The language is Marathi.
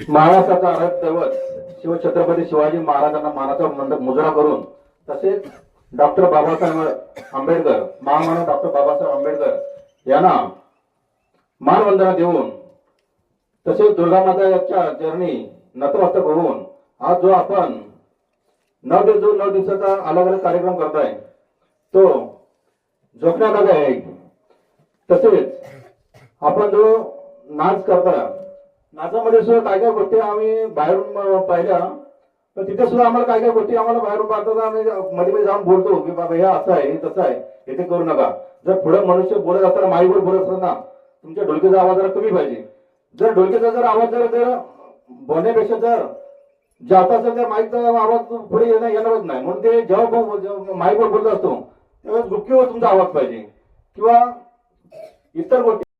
महाराष्ट्राचा आराध्य दैवत शिवछत्रपती शिवाजी महाराजांना मानाचा मुजरा करून तसेच डॉक्टर बाबासाहेब आंबेडकर महामानव डॉक्टर बाबासाहेब आंबेडकर यांना मानवंदना देऊन तसेच दुर्गा माताच्या चरणी नतमस्तक होऊन आज जो आपण 9 दिवसाचा अलग अलग कार्यक्रम करताय तो जोखण्यालायक आहे। तसेच आपण जो नाच करता नाचामध्ये सुद्धा काय काय गोष्टी आम्ही बाहेरून पाहिल्या, पण तिथे सुद्धा आम्हाला काय काय गोष्टी आम्हाला बाहेरून पाहताना आम्ही मध्ये जाऊन बोलतो की बाबा हे असं आहे तसं आहे इथे करू नका। जर पुढे मनुष्य बोलत असताना माईवर बोलत असताना तुमच्या ढोलकीचा आवाज जरा कमी पाहिजे। जर ढोलकीचा जर आवाज जर बोलण्यापेक्षा जर जाता असेल तर माईकचा आवाज पुढे येणारच नाही। म्हणून ते जेव्हा माईकवर बोलत असतो तेव्हा गुपकीवर तुमचा आवाज पाहिजे किंवा इतर गोष्टी